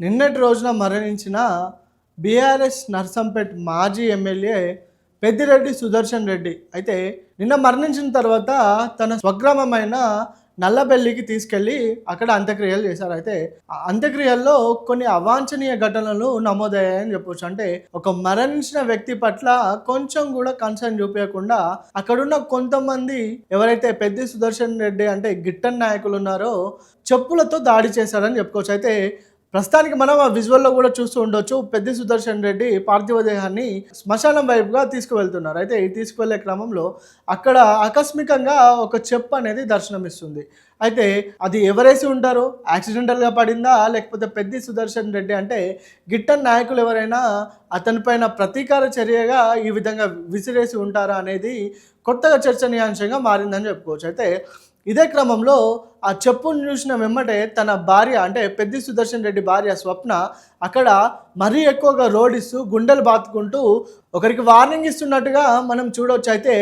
నిన్నటి రోజున మరణించిన బీఆర్ఎస్ నర్సంపేట్ మాజీ ఎమ్మెల్యే పెద్దిరెడ్డి సుదర్శన్ రెడ్డి అయితే నిన్న మరణించిన తర్వాత తన స్వగ్రామమైన నల్లబెల్లికి తీసుకెళ్ళి అక్కడ అంత్యక్రియలు చేశారు. అయితే ఆ అంత్యక్రియల్లో కొన్ని అవాంఛనీయ ఘటనలు నమోదయ్యాయని చెప్పొచ్చు. అంటే ఒక మరణించిన వ్యక్తి పట్ల కొంచెం కూడా కన్సర్న్ చూపించకుండా అక్కడున్న కొంతమంది ఎవరైతే పెద్ది సుదర్శన్ రెడ్డి అంటే గిట్టన్ నాయకులు ఉన్నారో చెప్పులతో దాడి చేశారని చెప్పుకోవచ్చు. అయితే ప్రస్తుతానికి మనం ఆ విజువల్లో కూడా చూస్తూ ఉండొచ్చు. పెద్ది సుదర్శన్ రెడ్డి పార్థివ దేహాన్ని శ్మశానం వైపుగా తీసుకువెళ్తున్నారు. అయితే ఈ తీసుకువెళ్లే క్రమంలో అక్కడ ఆకస్మికంగా ఒక చెప్పు అనేది దర్శనమిస్తుంది. అయితే అది ఎవరేసి ఉంటారో, యాక్సిడెంటల్గా పడిందా, లేకపోతే పెద్ది సుదర్శన్ రెడ్డి అంటే గిట్టన్ నాయకులు ఎవరైనా అతనిపైన ప్రతీకార చర్యగా ఈ విధంగా విసిరేసి ఉంటారా అనేది కొత్తగా చర్చనీయాంశంగా మారిందని చెప్పుకోవచ్చు. అయితే ఇదే క్రమంలో ఆ చెప్పును చూసిన వెమ్మటే తన భార్య అంటే పెద్ది సుదర్శన్ రెడ్డి భార్య స్వప్న అక్కడ మరీ ఎక్కువగా రోడిస్తూ గుండెలు బాదుకుంటూ ఒకరికి వార్నింగ్ ఇస్తున్నట్టుగా మనం చూడవచ్చు. అయితే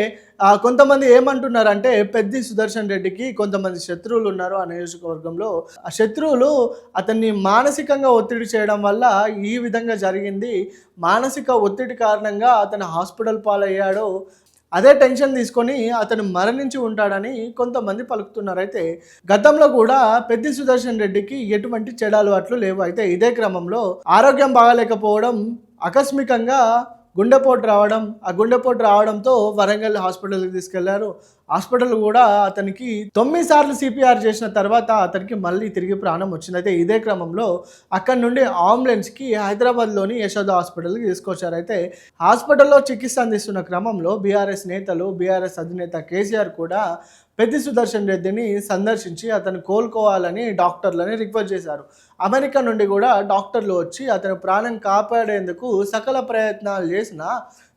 కొంతమంది ఏమంటున్నారంటే పెద్ది సుదర్శన్ రెడ్డికి కొంతమంది శత్రువులు ఉన్నారు ఆ నియోజకవర్గంలో. ఆ శత్రువులు అతన్ని మానసికంగా ఒత్తిడి చేయడం వల్ల ఈ విధంగా జరిగింది. మానసిక ఒత్తిడి కారణంగా అతను హాస్పిటల్ పాలయ్యాడు. అదే టెన్షన్ తీసుకొని అతను మరణించి ఉంటాడని కొంతమంది పలుకుతున్నారు. అయితే గతంలో కూడా పెద్ది సుదర్శన్ రెడ్డికి ఎటువంటి చెడు అలవాట్లు లేవు. అయితే ఇదే క్రమంలో ఆరోగ్యం బాగాలేకపోవడం, ఆకస్మికంగా గుండెపోటు రావడం, ఆ గుండెపోటు రావడంతో వరంగల్ హాస్పిటల్కి తీసుకెళ్లారు. హాస్పిటల్ కూడా అతనికి 9 సార్లు సిపిఆర్ చేసిన తర్వాత అతనికి మళ్ళీ తిరిగి ప్రాణం వచ్చింది. అయితే ఇదే క్రమంలో అక్కడి నుండి అంబులెన్స్కి హైదరాబాద్లోని యశోద హాస్పిటల్కి తీసుకొచ్చారు. అయితే హాస్పిటల్లో చికిత్స అందిస్తున్న క్రమంలో బీఆర్ఎస్ నేతలు, బీఆర్ఎస్ అధినేత కేసీఆర్ కూడా పెద్ది సుదర్శన్ రెడ్డిని సందర్శించి అతను కోలుకోవాలని డాక్టర్లని రిక్వెస్ట్ చేశారు. అమెరికా నుండి కూడా డాక్టర్లు వచ్చి అతని ప్రాణం కాపాడేందుకు సకల ప్రయత్నాలు చేసినా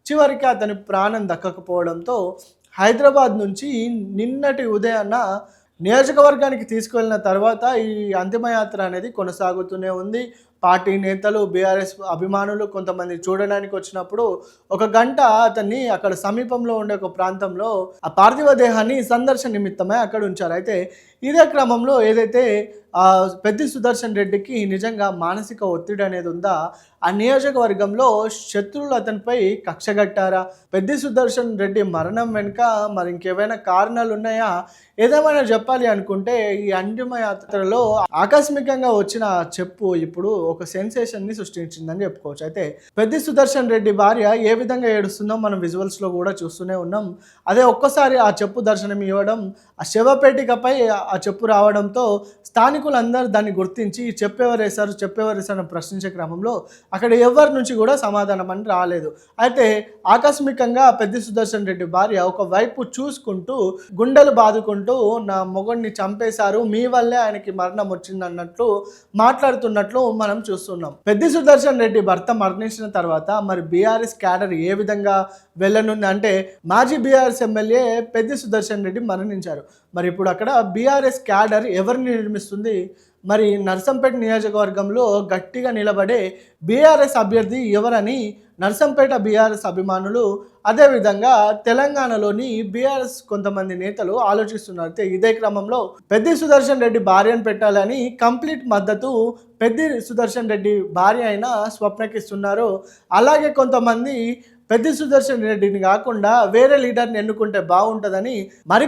చివరికి అతని ప్రాణం దక్కకపోవడంతో హైదరాబాద్ నుంచి నిన్నటి ఉదయాన్న నియోజకవర్గానికి తీసుకువెళ్ళిన తర్వాత ఈ అంతిమయాత్ర అనేది కొనసాగుతూనే ఉంది. పార్టీ నేతలు, బీఆర్ఎస్ అభిమానులు కొంతమంది చూడడానికి వచ్చినప్పుడు ఒక గంట అతన్ని అక్కడ సమీపంలో ఉండే ఒక ప్రాంతంలో ఆ పార్థివ దేహాన్ని సందర్శన నిమిత్తమై అక్కడ ఉంచారు. అయితే ఇదే క్రమంలో ఏదైతే పెద్ది సుదర్శన్ రెడ్డికి నిజంగా మానసిక ఒత్తిడి అనేది ఉందా, ఆ నియోజకవర్గంలో శత్రువులు అతనిపై కక్షగట్టారా, పెద్ది సుదర్శన్ రెడ్డి మరణం వెనుక మరి ఇంకేమైనా కారణాలు ఉన్నాయా, ఏదేమైనా చెప్పాలి అనుకుంటే ఈ అంతిమయాత్రలో ఆకస్మికంగా వచ్చిన చెప్పు ఇప్పుడు ఒక సెన్సేషన్ని సృష్టించిందని చెప్పుకోవచ్చు. అయితే పెద్ది సుదర్శన్ రెడ్డి భార్య ఏ విధంగా ఏడుస్తుందో మనం విజువల్స్లో కూడా చూస్తూనే ఉన్నాం. అదే ఒక్కసారి ఆ చెప్పు దర్శనం ఇవ్వడం, ఆ శవపేటికపై ఆ చెప్పు రావడంతో స్థానికులందరూ దాన్ని గుర్తించి చెప్పేవారేశారు ప్రశ్నించే క్రమంలో అక్కడ ఎవరి నుంచి కూడా సమాధానం అని రాలేదు. అయితే ఆకస్మికంగా పెద్ది సుదర్శన్ రెడ్డి భార్య ఒకవైపు చూసుకుంటూ గుండెలు బాదుకుంటూ నా మొగుడిని చంపేశారు, మీ వల్లే ఆయనకి మరణం వచ్చిందన్నట్లు మాట్లాడుతున్నట్లు మనం చూస్తున్నాం. పెద్ది సుదర్శన్ రెడ్డి భర్త మరణించిన తర్వాత మరి బీఆర్ఎస్ క్యాడర్ ఏ విధంగా వెళ్ళనుంది అంటే మాజీ బీఆర్ఎస్ ఎమ్మెల్యే పెద్ది సుదర్శన్ రెడ్డి మరణించారు. మరి ఇప్పుడు అక్కడ బీఆర్ఎస్ క్యాడర్ ఎవరిని నిర్మిస్తుంది? మరి నర్సంపేట నియోజకవర్గంలో గట్టిగా నిలబడే బీఆర్ఎస్ అభ్యర్థి ఎవరని నర్సంపేట బీఆర్ఎస్ అభిమానులు, అదేవిధంగా తెలంగాణలోని బీఆర్ఎస్ కొంతమంది నేతలు ఆలోచిస్తున్నారు. అయితే ఇదే క్రమంలో పెద్ది సుదర్శన్ రెడ్డి భార్యను పెట్టాలని కంప్లీట్ మద్దతు పెద్ది సుదర్శన్ రెడ్డి భార్య అయిన స్వప్నకి ఇస్తున్నారు. అలాగే కొంతమంది పెద్ది సుదర్శన్ రెడ్డిని కాకుండా వేరే లీడర్ని ఎన్నుకుంటే బాగుంటుందని మరి